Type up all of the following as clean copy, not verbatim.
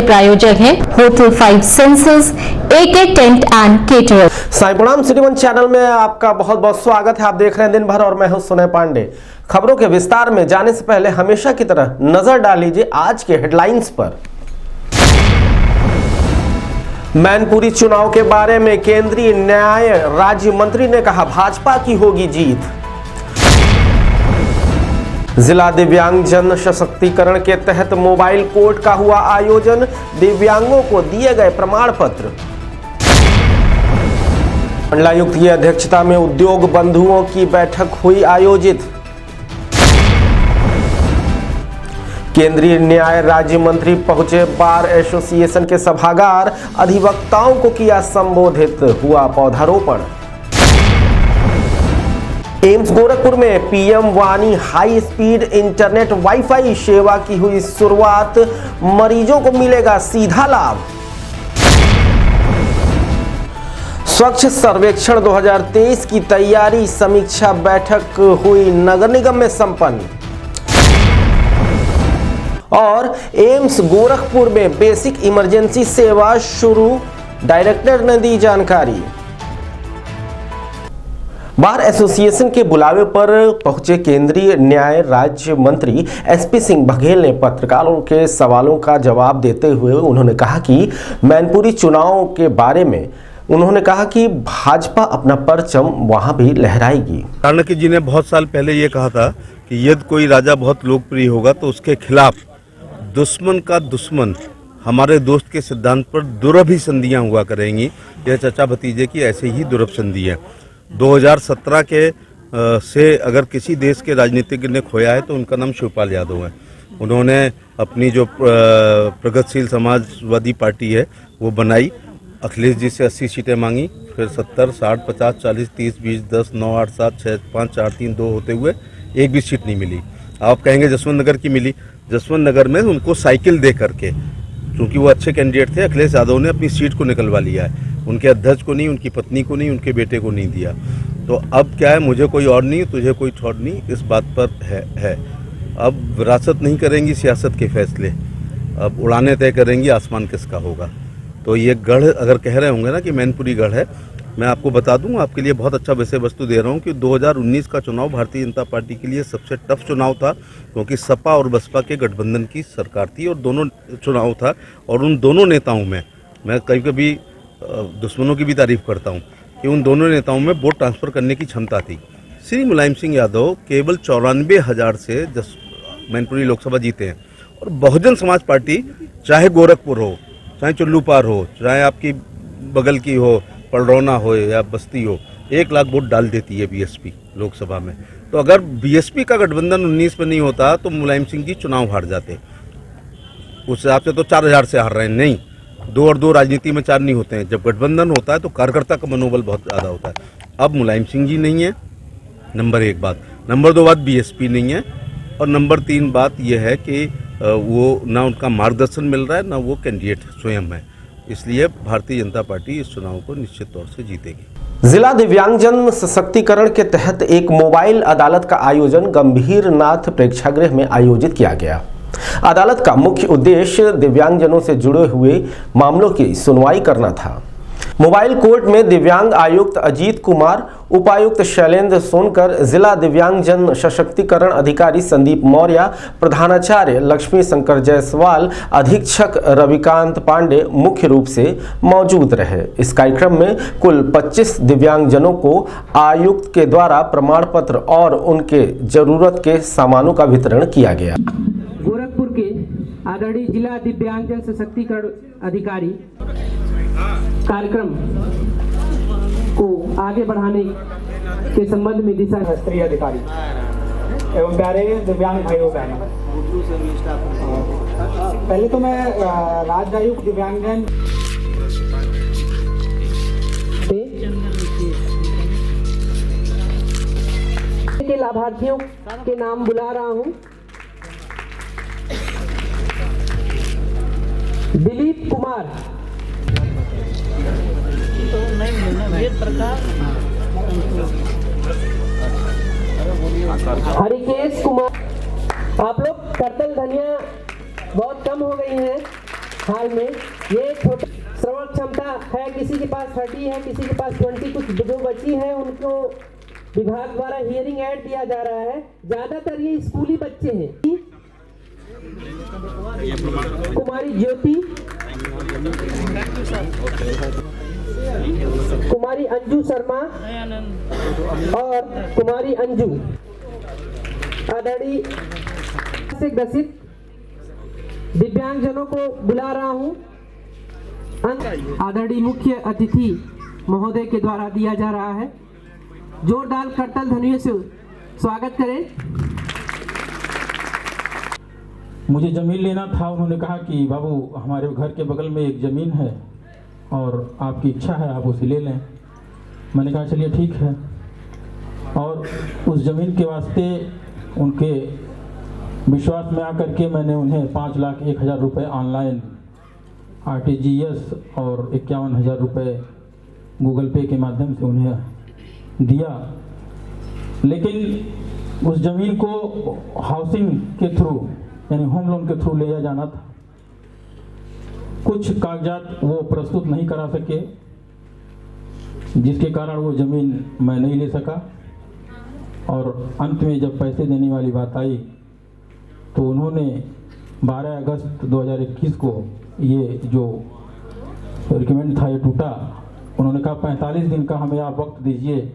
प्रायोजक हैं hotel 5 senses, AK tent and caterer. Sai प्रणाम, सिटी वन चैनल में आपका बहुत बहुत स्वागत है। आप देख रहे हैं दिन भर और मैं हूं सुनय पांडे। खबरों के विस्तार में जाने से पहले हमेशा की तरह नजर डाल लीजिए आज के हेडलाइंस पर। मैनपुरी चुनाव के बारे में केंद्रीय न्याय राज्य मंत्री ने कहा, भाजपा की होगी जीत। जिला दिव्यांगजन सशक्तिकरण के तहत मोबाइल कोर्ट का हुआ आयोजन, दिव्यांगों को दिए गए प्रमाण पत्र। मंडलायुक्त की अध्यक्षता में उद्योग बंधुओं की बैठक हुई आयोजित। केंद्रीय न्याय राज्य मंत्री पहुंचे बार एसोसिएशन के सभागार, अधिवक्ताओं को किया संबोधित, हुआ पौधारोपण। एम्स गोरखपुर में पीएम वाणी हाई स्पीड इंटरनेट वाईफाई सेवा की हुई शुरुआत, मरीजों को मिलेगा सीधा लाभ। स्वच्छ सर्वेक्षण 2023 की तैयारी समीक्षा बैठक हुई नगर निगम में संपन्न। और एम्स गोरखपुर में बेसिक इमरजेंसी सेवा शुरू, डायरेक्टर ने दी जानकारी। बार एसोसिएशन के बुलावे पर पहुंचे केंद्रीय न्याय राज्य मंत्री एसपी सिंह बघेल ने पत्रकारों के सवालों का जवाब देते हुए उन्होंने कहा कि मैनपुरी चुनाव के बारे में उन्होंने कहा कि भाजपा अपना परचम वहां भी लहराएगी। चाणक्य जी ने बहुत साल पहले ये कहा था कि यदि कोई राजा बहुत लोकप्रिय होगा तो उसके खिलाफ दुश्मन का दुश्मन हमारे दोस्त के सिद्धांत पर दुरभिसंधियां हुआ करेंगी। यह चाचा भतीजे की ऐसे ही दुरभिसंधि है। 2017 के से अगर किसी देश के राजनीतिज्ञ ने खोया है तो उनका नाम शिवपाल यादव है। उन्होंने अपनी जो प्रगतिशील समाजवादी पार्टी है वो बनाई, अखिलेश जी से 80 सीटें मांगी, फिर 70, 60, 50, 40, 30, 20, 10, 9, 8, 7, 6, 5, 4, 3, 2 होते हुए एक भी सीट नहीं मिली। आप कहेंगे जसवंत नगर की मिली। जसवंत नगर में उनको साइकिल दे करके, क्योंकि वो अच्छे कैंडिडेट थे, अखिलेश यादव ने अपनी सीट को निकलवा लिया है। उनके अध्यक्ष को नहीं, उनकी पत्नी को नहीं, उनके बेटे को नहीं दिया। तो अब क्या है, मुझे कोई और नहीं, तुझे कोई छोड़ नहीं, इस बात पर है। अब विरासत नहीं करेंगी सियासत के फैसले, अब उड़ाने तय करेंगी आसमान किसका होगा। तो ये गढ़ अगर कह रहे होंगे ना कि मैनपुरी गढ़ है, मैं आपको बता दूं, आपके लिए बहुत अच्छा विषय वस्तु दे रहा हूं कि 2019 का चुनाव भारतीय जनता पार्टी के लिए सबसे टफ चुनाव था, क्योंकि सपा और बसपा के गठबंधन की सरकार थी और दोनों चुनाव था। और उन दोनों नेताओं में मैं कभी कभी दुश्मनों की भी तारीफ करता हूं कि उन दोनों नेताओं में वोट ट्रांसफ़र करने की क्षमता थी। श्री मुलायम सिंह यादव केवल 94,000 से मैनपुरी लोकसभा जीते हैं। और बहुजन समाज पार्टी चाहे गोरखपुर हो, चाहे चुल्लूपार हो, चाहे आपकी बगल की हो, पलरौना हो या बस्ती हो, 1 लाख वोट डाल देती है बीएसपी लोकसभा में। तो अगर बीएसपी का गठबंधन 19 में नहीं होता तो मुलायम सिंह जी चुनाव हार जाते। उस हिसाब से तो 4,000 से हार रहे हैं। नहीं, 2 और 2 राजनीति में 4 नहीं होते हैं। जब गठबंधन होता है तो कार्यकर्ता का मनोबल बहुत ज़्यादा होता है। अब मुलायम सिंह जी नहीं है, नंबर 1 बात। नंबर 2 बात, बीएसपी नहीं है। और नंबर 3 बात यह है कि वो ना उनका मार्गदर्शन मिल रहा है, ना वो कैंडिडेट स्वयं है। इसलिए भारतीय जनता पार्टी इस चुनाव को निश्चित तौर से जीतेगी। जिला दिव्यांगजन सशक्तिकरण के तहत एक मोबाइल अदालत का आयोजन गंभीर नाथ प्रेक्षागृह में आयोजित किया गया। अदालत का मुख्य उद्देश्य दिव्यांगजनों से जुड़े हुए मामलों की सुनवाई करना था। मोबाइल कोर्ट में दिव्यांग आयुक्त अजीत कुमार, उपायुक्त शैलेंद्र सोनकर, जिला दिव्यांगजन सशक्तिकरण अधिकारी संदीप मौर्य, प्रधानाचार्य लक्ष्मी शंकर जायसवाल, अधीक्षक रविकांत पांडे मुख्य रूप से मौजूद रहे। इस कार्यक्रम में कुल 25 दिव्यांगजनों को आयुक्त के द्वारा प्रमाण पत्र और उनके जरूरत के सामानों का वितरण किया गया। गोरखपुर के आदरणीय जिला दिव्यांगजन सशक्तिकरण अधिकारी कार्यक्रम को आगे बढ़ाने के संबंध में दिशा स्तरीय अधिकारी एवं प्यारे दिव्यांग भाइयों बहनों, पहले तो मैं राज्य आयुक्त दिव्यांगजन के लाभार्थियों के नाम बुला रहा हूं। दिलीप कुमार, हरिकेश कुमार। आप लोग कर्तल धनिया बहुत कम हो गई हैं, हाल में ये छोटे श्रवण क्षमता है, किसी के पास 30 है, किसी के पास 20, कुछ जो बची है उनको विभाग द्वारा हियरिंग ऐड दिया जा रहा है। ज्यादातर ये स्कूली बच्चे हैं। कुमारी ज्योति, कुमारी अंजू शर्मा और कुमारी अंजू आदरणीय से ग्रसित दिव्यांगजनों को बुला रहा हूं। आदरणीय मुख्य अतिथि महोदय के द्वारा दिया जा रहा है। जोरदार करताल ध्वनियों से स्वागत करें। मुझे ज़मीन लेना था। उन्होंने कहा कि बाबू हमारे घर के बगल में एक ज़मीन है और आपकी इच्छा है आप उसे ले लें। मैंने कहा चलिए ठीक है। और उस ज़मीन के वास्ते उनके विश्वास में आकर के मैंने उन्हें 5,01,000 रुपये ऑनलाइन RTGS और 51,000 रुपये गूगल पे के माध्यम से उन्हें दिया। लेकिन उस ज़मीन को हाउसिंग के थ्रू यानी होम लोन के थ्रू ले जाना था। कुछ कागजात वो प्रस्तुत नहीं करा सके, जिसके कारण वो ज़मीन मैं नहीं ले सका। और अंत में जब पैसे देने वाली बात आई तो उन्होंने 12 अगस्त 2021 को ये जो रिकमेंड था ये टूटा। उन्होंने कहा 45 दिन का हमें आप वक्त दीजिए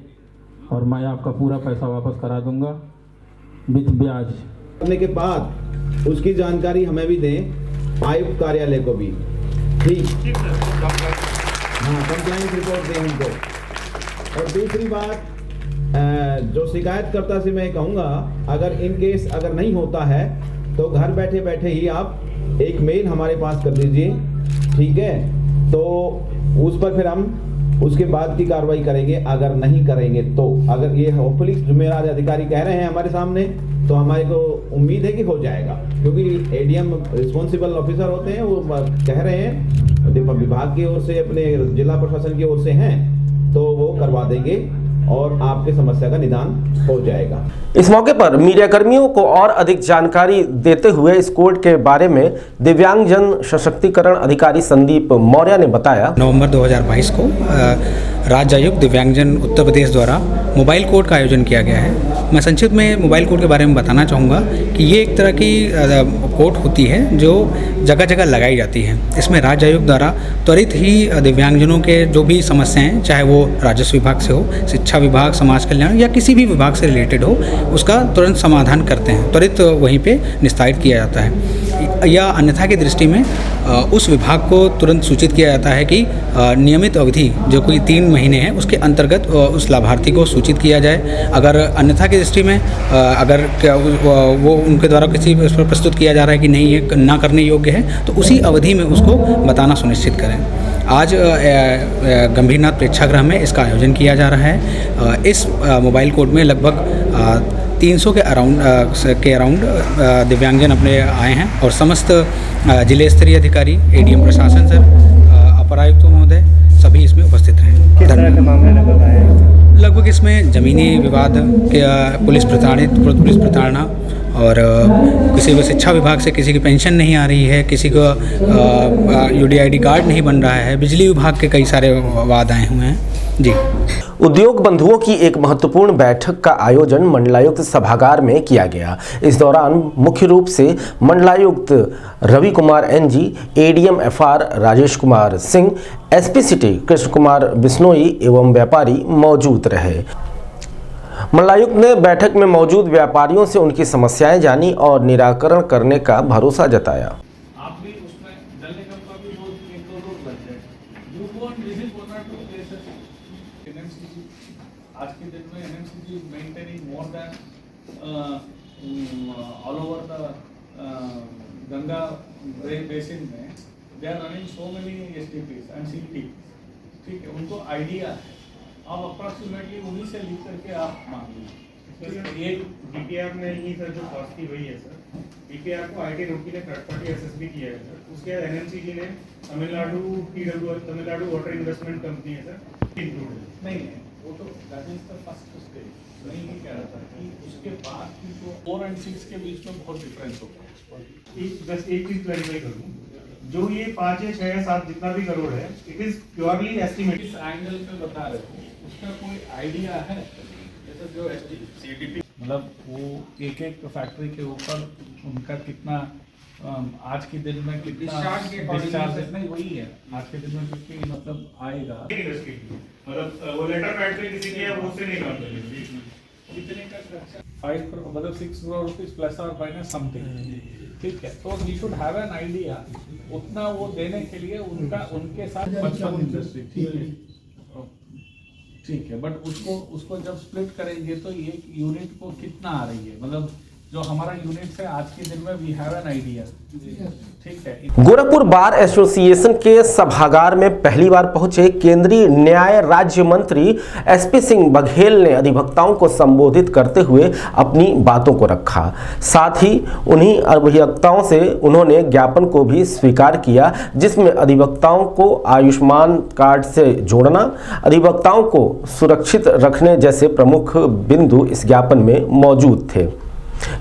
और मैं आपका पूरा पैसा वापस करा दूंगा विथ ब्याज। करने के बाद उसकी जानकारी हमें भी दें, आयुक्त कार्यालय को भी। ठीक, हाँ, कंप्लाइंस रिपोर्ट दें उनको। और दूसरी बात, जो शिकायतकर्ता से मैं कहूँगा, अगर इन केस अगर नहीं होता है तो घर बैठे बैठे ही आप एक मेल हमारे पास कर दीजिए, ठीक है? तो उस पर फिर हम उसके बाद की कार्रवाई करेंगे। अगर नहीं करेंगे तो, अगर ये होपफुली जुमेरात अधिकारी कह रहे हैं हमारे सामने, तो हमारे को उम्मीद है कि हो जाएगा, क्योंकि ADM रिस्पॉन्सिबल ऑफिसर होते हैं, वो कह रहे हैं विभाग की ओर से, अपने जिला प्रशासन की ओर से हैं, तो वो करवा देंगे और आपके समस्या का निदान हो जाएगा। इस मौके पर मीडिया कर्मियों को और अधिक जानकारी देते हुए इस कोड के बारे में दिव्यांगजन सशक्तिकरण अधिकारी संदीप मौर्य ने बताया। नवंबर 2022 को राज्य आयुक्त दिव्यांगजन उत्तर प्रदेश द्वारा मोबाइल कोड का आयोजन किया गया है। मैं संक्षिप्त में मोबाइल कोड के बारे में बताना चाहूँगा कि ये एक तरह की कोड होती है जो जगह जगह लगाई जाती है। इसमें राज्य आयुक्त द्वारा त्वरित ही दिव्यांगजनों के जो भी समस्याएं, चाहे वो राजस्व विभाग से हो, शिक्षा विभाग, समाज कल्याण या किसी भी विभाग से रिलेटेड हो, उसका तुरंत समाधान करते हैं, त्वरित वहीं पे निस्तारित किया जाता है। या अन्यथा की दृष्टि में उस विभाग को तुरंत सूचित किया जाता है कि नियमित अवधि जो कोई 3 महीने है उसके अंतर्गत उस लाभार्थी को सूचित किया जाए। अगर अन्यथा की दृष्टि में अगर वो उनके द्वारा किसी उस पर प्रस्तुत किया जा रहा है कि नहीं ये ना करने योग्य है, तो उसी अवधि में उसको बताना सुनिश्चित करें। आज गंभीरनाथ प्रेक्षागृह में इसका आयोजन किया जा रहा है। इस मोबाइल कोड में लगभग 300 के अराउंड दिव्यांगजन अपने आए हैं और समस्त जिले स्तरीय अधिकारी, ADM प्रशासन से अपर आयुक्त महोदय सभी इसमें उपस्थित रहे। किस तरह के मामले लगभग आए हैं? लगभग इसमें जमीनी विवाद के पुलिस प्रताड़ना और किसी को शिक्षा विभाग से किसी की पेंशन नहीं आ रही है, किसी को UDID कार्ड नहीं बन रहा है, बिजली विभाग के कई सारे वाद आए हुए हैं जी। उद्योग बंधुओं की एक महत्वपूर्ण बैठक का आयोजन मंडलायुक्त सभागार में किया गया। इस दौरान मुख्य रूप से मंडलायुक्त Ravi Kumar NG, ADM FR Rajesh Kumar Singh, SP city Krishna Kumar Bishnoi एवं व्यापारी मौजूद रहे। मंडलायुक्त ने बैठक में मौजूद व्यापारियों से उनकी समस्याएं जानी और निराकरण करने का भरोसा जताया। आज के दिन में NMCG is maintaining more than all over the Ganga basin में they are running so many STPs and CTPs, ठीक है, उनको आइडिया है। अब अप्रॉक्सीमेटली उन्हीं से लिख करके आप मांगिए। एक DPR में ही सर जो कॉस्ट की वही है सर, DPR को IT रुड़की ने थर्ड पार्टी असेस भी किया है सर। उसके बाद NMCG ने तमिलनाडु वाटर इन्वेस्टमेंट कंपनी है सर, इंक्लूड नहीं है वो तो that is the first stage. नहीं ये कह रहा था कि उसके बाद की तो 4 और 6 के बीच में बहुत डिफरेंस होगा। बस एक चीज क्लैरिफाई कर दूं, जो ये 5 या 6 या 7 जितना भी करोड़ है, इट इज प्योरली एस्टिमेट। इस एंगल पे बता रहे हो, उसका कोई आइडिया है? जैसे जो CDP मतलब वो एक फैक्ट्री के ऊपर उनका कितना आज के दिन में कितना डिस्चार्ज नहीं वही है, आज के दिन में कितनी मतलब आएगा इंडस्ट्री मतलब वो लेटर फैक्ट्री किसी की है वो उससे नहीं करते कितने का खर्चा 5 करोड़ मतलब 6 करोड़ रुपीज प्लस और माइनस समथिंग, ठीक है। तो we should have an idea उतना वो देने के लिए उनका उनके साथ 55 इंडस्ट्री, ठीक है ठीक है, बट उसको जब स्प्लिट करेंगे तो ये यूनिट को कितना आ रही है, मतलब जो हमारा यूनिट है आज के दिन में वी हैव एन आइडिया, ठीक है। गोरखपुर बार एसोसिएशन के सभागार में पहली बार पहुंचे केंद्रीय न्याय राज्य मंत्री SP सिंह बघेल ने अधिवक्ताओं को संबोधित करते हुए अपनी बातों को रखा। साथ ही उन्हीं अधिवक्ताओं से उन्होंने ज्ञापन को भी स्वीकार किया, जिसमें अधिवक्ताओं को आयुष्मान कार्ड से जोड़ना, अधिवक्ताओं को सुरक्षित रखने जैसे प्रमुख बिंदु इस ज्ञापन में मौजूद थे।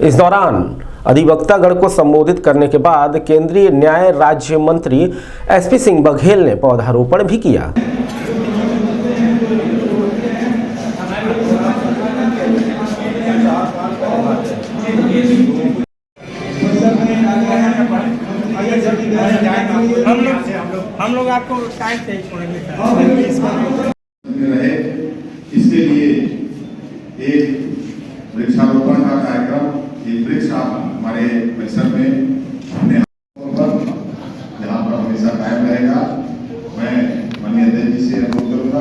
इस दौरान अधिवक्तागण को संबोधित करने के बाद केंद्रीय न्याय राज्य मंत्री SP सिंह बघेल ने पौधारोपण भी किया। हम लोग आपको टाइम से छोड़ेंगे। इसके लिए एक वृक्षारोपण का कार्यक्रम, ये वृक्ष हमारे परिसर में अपने जहाँ पर हमेशा कायम रहेगा। मैं माननीय अध्यक्ष जी से अनुरोध करूंगा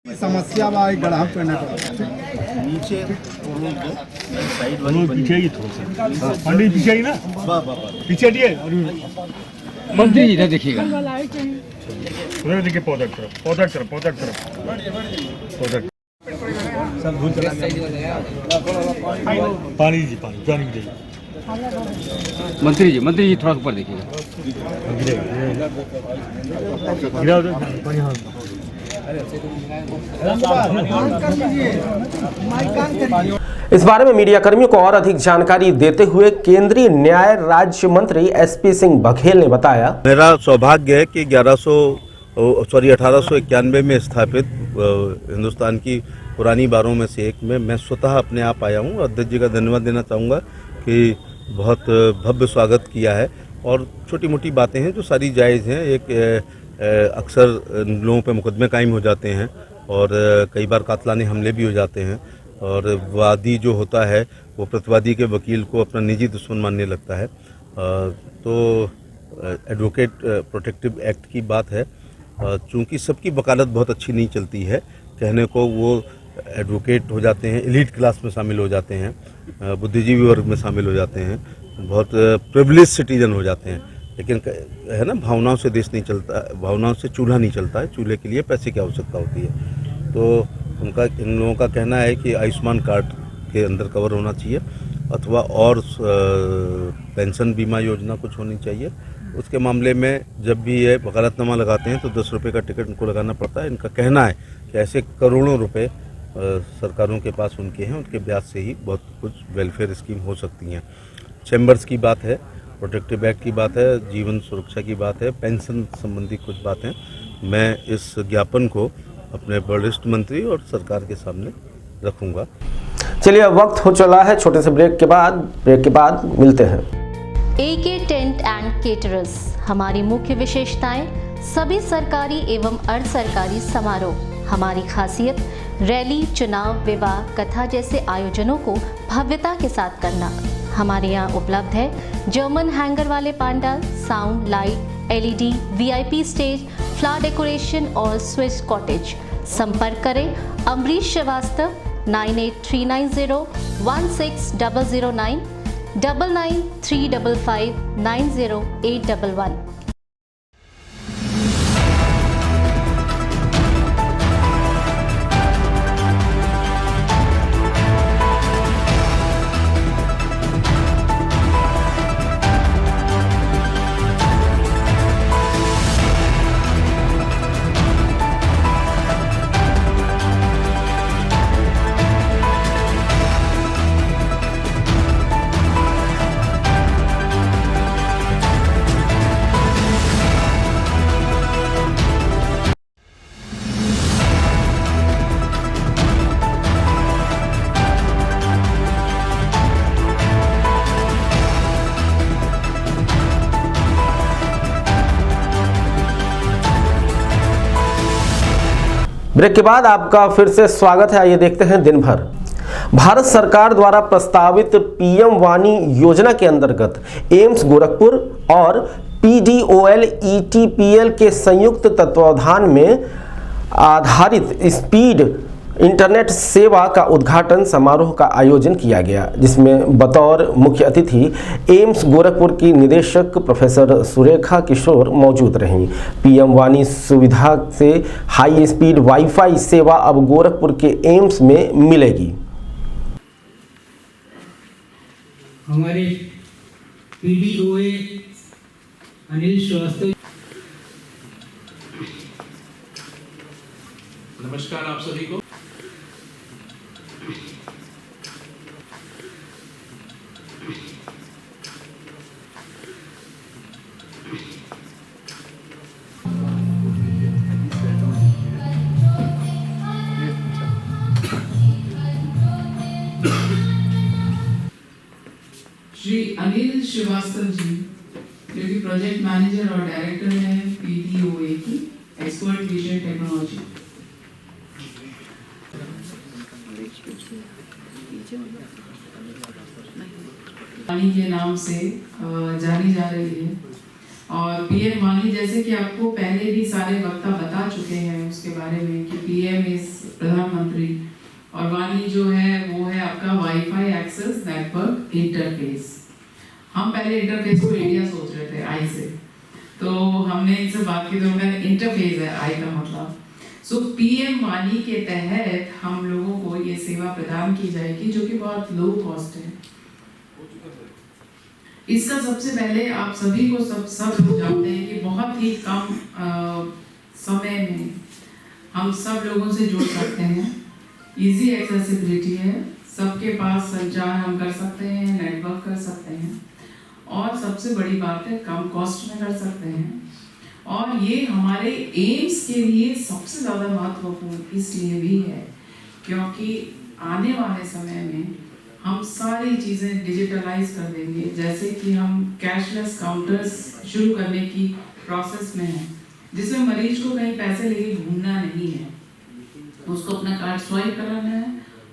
कि समस्या बा गढ़ा करना नीचे साइड वाली पीछे ही थोड़ा सा पंडित पीछे ही ना पीछे दिए मंत्री जी इधर देखिएगा, उधर देखिए पौधा तरफ सब धूल चला पानी पानी दीजिए। मंत्री जी थोड़ा ऊपर देखिएगा, गिरा पानी। हाँ इस बारे में मीडिया कर्मियों को और अधिक जानकारी देते हुए केंद्रीय न्याय राज्य मंत्री SP सिंह बघेल ने बताया, मेरा सौभाग्य है कि 1891 में स्थापित हिंदुस्तान की पुरानी बारों में से एक में मैं स्वतः अपने आप आया हूँ। अध्यक्ष जी का धन्यवाद देना चाहूँगा कि बहुत भव्य स्वागत किया है और छोटी मोटी बातें हैं जो सारी जायज़ हैं। एक अक्सर लोगों पे मुकदमे कायम हो जाते हैं और कई बार कातलानी हमले भी हो जाते हैं और वादी जो होता है वो प्रतिवादी के वकील को अपना निजी दुश्मन मानने लगता है। तो एडवोकेट प्रोटेक्टिव एक्ट की बात है। चूँकि सबकी वकालत बहुत अच्छी नहीं चलती है, कहने को वो एडवोकेट हो जाते हैं, एलीट क्लास में शामिल हो जाते हैं, बुद्धिजीवी वर्ग में शामिल हो जाते हैं, बहुत प्रिविलेज सिटीजन हो जाते हैं। लेकिन है ना, भावनाओं से देश नहीं चलता, भावनाओं से चूल्हा नहीं चलता है, चूल्हे के लिए पैसे की आवश्यकता होती है। तो इन लोगों का कहना है कि आयुष्मान कार्ड के अंदर कवर होना चाहिए अथवा और पेंशन बीमा योजना कुछ होनी चाहिए। उसके मामले में जब भी ये वकालतनामा लगाते हैं तो 10 रुपये का टिकट इनको लगाना पड़ता है। इनका कहना है कि ऐसे करोड़ों रुपए सरकारों के पास उनके हैं, उनके ब्याज से ही बहुत कुछ वेलफेयर स्कीम हो सकती हैं। चैम्बर्स की बात है, प्रोटेक्टिव एक्ट की बात है, जीवन सुरक्षा की बात है, पेंशन संबंधी कुछ बातें। मैं इस ज्ञापन को अपने वरिष्ठ मंत्री और सरकार के सामने रखूंगा। चलिए अब वक्त हो चला है छोटे से ब्रेक के बाद मिलते हैं। AK टेंट एंड केटरर्स, हमारी मुख्य विशेषताएं सभी सरकारी एवं अर्ध सरकारी समारोह। हमारी खासियत रैली, चुनाव, विवाह, कथा जैसे आयोजनों को भव्यता के साथ करना। हमारे यहाँ उपलब्ध है जर्मन हैंगर वाले pandal, sound, light, LED, VIP stage, flower decoration और स्विस कॉटेज। संपर्क करें अमरीश श्रीवास्तव 98390 16009 993559 90811। ब्रेक के बाद आपका फिर से स्वागत है। आइए देखते हैं दिन भर। भारत सरकार द्वारा प्रस्तावित पीएम वाणी योजना के अंतर्गत एम्स गोरखपुर और PDOL ETPL के संयुक्त तत्वावधान में आधारित स्पीड इंटरनेट सेवा का उद्घाटन समारोह का आयोजन किया गया, जिसमें बतौर मुख्य अतिथि एम्स गोरखपुर की निदेशक प्रोफेसर सुरेखा किशोर मौजूद रहीं। पीएम वाणी सुविधा से हाई स्पीड वाईफाई सेवा अब गोरखपुर के एम्स में मिलेगी। हमारे PDOA अनिल श्रीवास्तव। नमस्कार आप सभी को। श्री अनिल श्रीवास्तव जी जो कि प्रोजेक्ट मैनेजर और डायरेक्टर हैं PDOA की एक्सपर्ट विजन टेक्नोलॉजी। वाणी के नाम से जानी जा रही है और पीएम वाणी जैसे कि आपको पहले भी सारे वक्ता बता चुके हैं उसके बारे में कि पीएम इज प्रधानमंत्री और वाणी जो है वो है आपका वाईफाई एक्सेस नेटवर्क इंटरफेस। हम पहले इंटरफेस को इंडिया सोच रहे थे आई से, तो हमने इनसे बात की तो उन्होंने इंटरफेस है आई का मतलब। सो पीएम वाणी के तहत हम लोगों को ये सेवा प्रदान की जाएगी जो कि बहुत लो कॉस्ट है। इसका सबसे पहले आप सभी को सब लोग जानते हैं कि बहुत ही कम समय में हम सब लोगों से जुड़ सकते हैं। इजी एक्सेसिबिलिटी है, सबके पास संचार हम कर सकते हैं, नेटवर्क कर सकते हैं और सबसे बड़ी बात है कम कॉस्ट में कर सकते हैं। और ये हमारे एम्स के लिए सबसे ज़्यादा महत्वपूर्ण इसलिए भी है क्योंकि आने वाले समय में हम सारी चीज़ें डिजिटलाइज कर देंगे। जैसे कि हम कैशलेस काउंटर्स शुरू करने की प्रोसेस में हैं, जिसमें मरीज को कहीं पैसे लेके घूमना नहीं है, उसको अपना कार्ड स्वाइप कराना है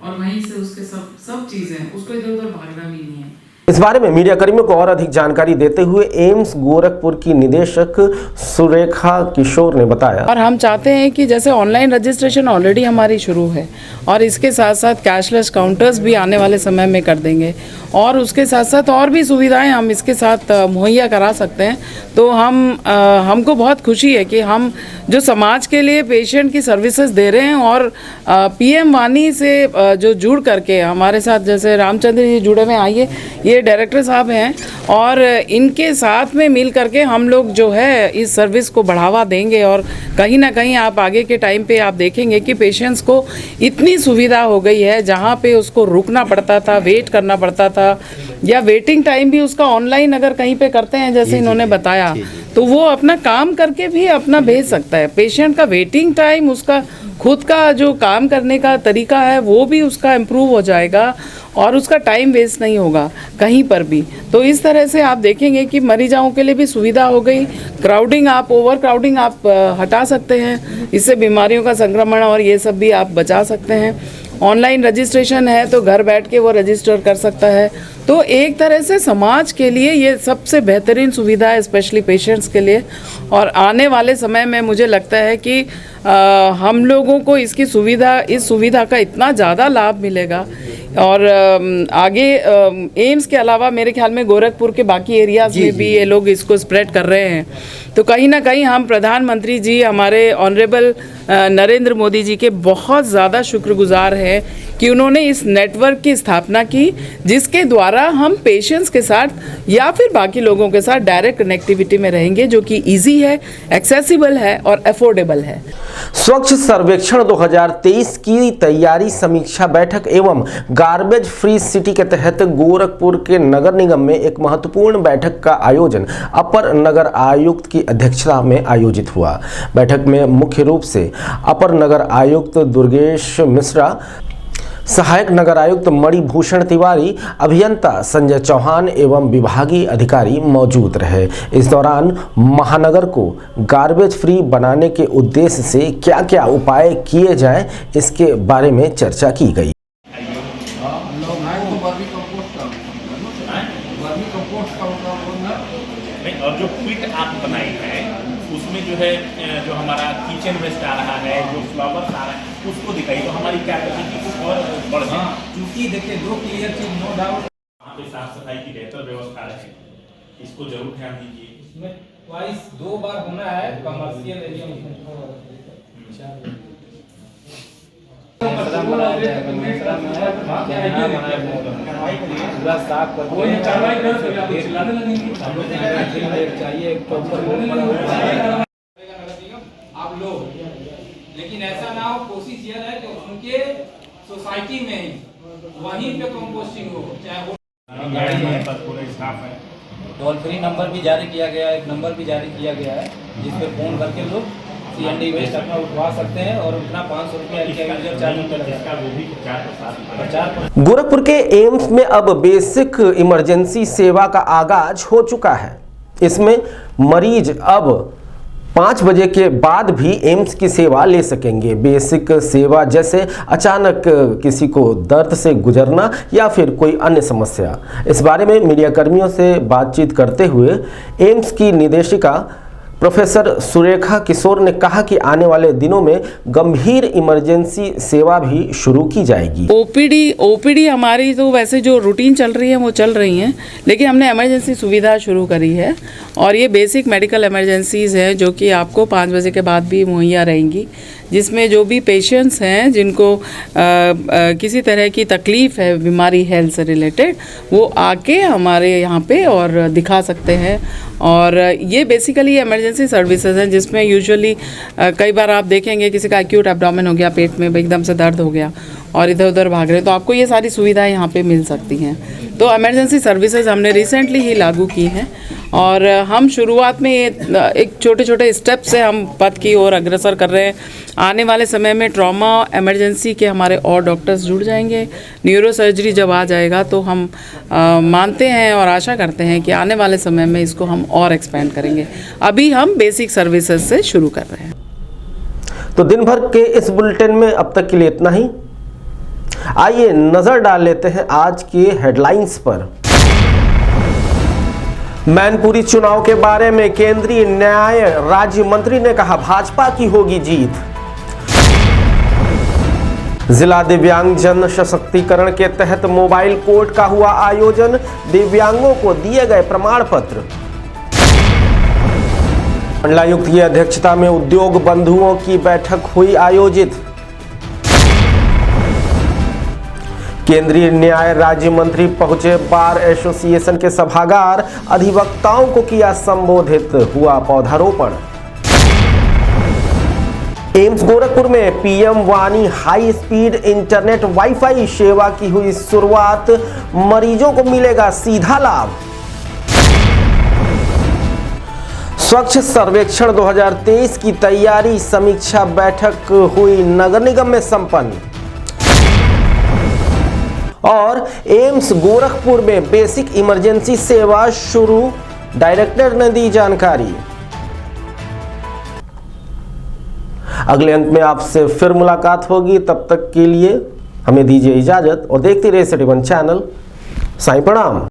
और वहीं से उसके सब चीज़ें, उसको इधर उधर भागना भी नहीं है। इस बारे में मीडिया कर्मियों को और अधिक जानकारी देते हुए एम्स गोरखपुर की निदेशक सुरेखा किशोर ने बताया। और हम चाहते हैं कि जैसे ऑनलाइन रजिस्ट्रेशन ऑलरेडी हमारी शुरू है और इसके साथ साथ कैशलेस काउंटर्स भी आने वाले समय में कर देंगे और उसके साथ साथ और भी सुविधाएं हम इसके साथ मुहैया करा सकते हैं। तो हमको बहुत खुशी है कि हम जो समाज के लिए पेशेंट की सर्विसेज दे रहे हैं और पीएम वाणी से जो जुड़ करके हमारे साथ जैसे रामचंद्र जी जुड़े हुए आइए, ये डायरेक्टर साहब हैं और इनके साथ में मिल करके हम लोग जो है इस सर्विस को बढ़ावा देंगे और कहीं ना कहीं आप आगे के टाइम पे आप देखेंगे कि पेशेंट्स को इतनी सुविधा हो गई है, जहाँ पे उसको रुकना पड़ता था, वेट करना पड़ता था या वेटिंग टाइम भी उसका ऑनलाइन अगर कहीं पे करते हैं जैसे इन्होंने बताया, तो वो अपना काम करके भी अपना भेज सकता है। पेशेंट का वेटिंग टाइम, उसका खुद का जो काम करने का तरीका है वो भी उसका इम्प्रूव हो जाएगा और उसका टाइम वेस्ट नहीं होगा कहीं पर भी। तो इस तरह से आप देखेंगे कि मरीजों के लिए भी सुविधा हो गई। क्राउडिंग आप, ओवर क्राउडिंग आप हटा सकते हैं, इससे बीमारियों का संक्रमण और ये सब भी आप बचा सकते हैं। ऑनलाइन रजिस्ट्रेशन है तो घर बैठ के वो रजिस्टर कर सकता है। तो एक तरह से समाज के लिए ये सबसे बेहतरीन सुविधा है, स्पेशली पेशेंट्स के लिए। और आने वाले समय में मुझे लगता है कि हम लोगों को इस सुविधा का इतना ज़्यादा लाभ मिलेगा और आगे एम्स के अलावा मेरे ख्याल में गोरखपुर के बाकी एरियाज़ में भी ये लोग इसको स्प्रेड कर रहे हैं। तो कहीं ना कहीं हम प्रधानमंत्री जी, हमारे ऑनरेबल नरेंद्र मोदी जी के बहुत ज़्यादा शुक्रगुजार हैं कि उन्होंने इस नेटवर्क की स्थापना की, जिसके द्वारा हम पेशेंट्स के साथ या फिर बाकी लोगों के साथ डायरेक्ट कनेक्टिविटी में रहेंगे, जो कि इजी है, एक्सेसिबल है और अफोर्डेबल है। स्वच्छ सर्वेक्षण 2023 की तैयारी समीक्षा बैठक एवं गार्बेज फ्री सिटी के तहत गोरखपुर के नगर निगम में एक महत्वपूर्ण बैठक का आयोजन अपर नगर आयुक्त की अध्यक्षता में आयोजित हुआ। बैठक में मुख्य रूप से अपर नगर आयुक्त दुर्गेश मिश्रा, सहायक नगर आयुक्त मणिभूषण तिवारी, अभियंता संजय चौहान एवं विभागीय अधिकारी मौजूद रहे। इस दौरान महानगर को गार्बेज फ्री बनाने के उद्देश्य से क्या क्या उपाय किए जाएं, इसके बारे में चर्चा की गई। और जो पिट आप बनाई है उसमें जो है जो हमारा किचन वेस्ट आ रहा है, जो फ्लावर्स आ रहा है, उसको दिखाइए तो हमारी कैपेसिटी कुछ और बढ़ जाए। क्योंकि देखिए दो क्लियर चीज नो डाउट वहाँ पे साफ सफाई की बेहतर व्यवस्था रहे, इसको जरूर ध्यान दीजिए। इसमें ट्वाइस 2 बार होना है कमर्शियल एरिया में। आप लोग, लेकिन ऐसा ना हो, कोशिश ये है कि उनके सोसाइटी में ही वहीं पे कंपोस्टिंग हो, चाहे वो टोल फ्री नंबर भी जारी किया गया है, एक नंबर भी जारी किया गया है जिस पे फोन करके लोग CND वेस्ट अपना उठवा सकते हैं और उतना 500 रुपया चार्ज लगेगा। गोरखपुर के एम्स में अब बेसिक इमरजेंसी सेवा का आगाज हो चुका है। इसमें मरीज अब 5 बजे के बाद भी एम्स की सेवा ले सकेंगे। बेसिक सेवा जैसे अचानक किसी को दर्द से गुजरना या फिर कोई अन्य समस्या। इस बारे में मीडिया कर्मियों से बातचीत करते हुए एम्स की निदेशिका प्रोफेसर सुरेखा किशोर ने कहा कि आने वाले दिनों में गंभीर इमरजेंसी सेवा भी शुरू की जाएगी। ओपीडी हमारी तो वैसे जो रूटीन चल रही है वो चल रही हैं, लेकिन हमने इमरजेंसी सुविधा शुरू करी है और ये बेसिक मेडिकल इमरजेंसीज़ है जो कि आपको 5 बजे के बाद भी मुहैया रहेंगी, जिसमें जो भी पेशेंट्स हैं जिनको किसी तरह की तकलीफ़ है बीमारी हेल्थ से रिलेटेड, वो आके हमारे यहाँ पे और दिखा सकते हैं। और ये बेसिकली इमरजेंसी सर्विसेज हैं जिसमें यूजुअली कई बार आप देखेंगे किसी का एक्यूट एब्डोमेन हो गया, पेट में एकदम से दर्द हो गया और इधर उधर भाग रहे, तो आपको ये सारी सुविधाएं यहाँ पे मिल सकती हैं। तो इमरजेंसी सर्विसेज हमने रिसेंटली ही लागू की हैं और हम शुरुआत में एक छोटे छोटे स्टेप से हम पथ की ओर अग्रसर कर रहे हैं। आने वाले समय में ट्रॉमा इमरजेंसी के हमारे और डॉक्टर्स जुड़ जाएंगे। न्यूरो सर्जरी जब आ जाएगा तो हम मानते हैं और आशा करते हैं कि आने वाले समय में इसको हम और एक्सपेंड करेंगे। अभी हम बेसिक सर्विसेज से शुरू कर रहे हैं। तो दिन भर के इस बुलेटिन में अब तक के लिए इतना ही। आइए नजर डाल लेते हैं आज के हेडलाइंस पर। मैनपुरी चुनाव के बारे में केंद्रीय न्याय राज्य मंत्री ने कहा, भाजपा की होगी जीत। जिला दिव्यांगजन सशक्तिकरण के तहत मोबाइल कोर्ट का हुआ आयोजन, दिव्यांगों को दिए गए प्रमाण पत्र। मंडलायुक्त की अध्यक्षता में उद्योग बंधुओं की बैठक हुई आयोजित। केंद्रीय न्याय राज्य मंत्री पहुंचे बार एसोसिएशन के सभागार, अधिवक्ताओं को किया संबोधित, हुआ पौधारोपण। एम्स गोरखपुर में पीएम वाणी हाई स्पीड इंटरनेट वाईफाई सेवा की हुई शुरुआत, मरीजों को मिलेगा सीधा लाभ। स्वच्छ सर्वेक्षण 2023 की तैयारी समीक्षा बैठक हुई नगर निगम में संपन्न। और एम्स गोरखपुर में बेसिक इमरजेंसी सेवा शुरू, डायरेक्टर ने दी जानकारी। अगले अंक में आपसे फिर मुलाकात होगी, तब तक के लिए हमें दीजिए इजाजत और देखते रहिए सिटी 1 चैनल। साईं प्रणाम।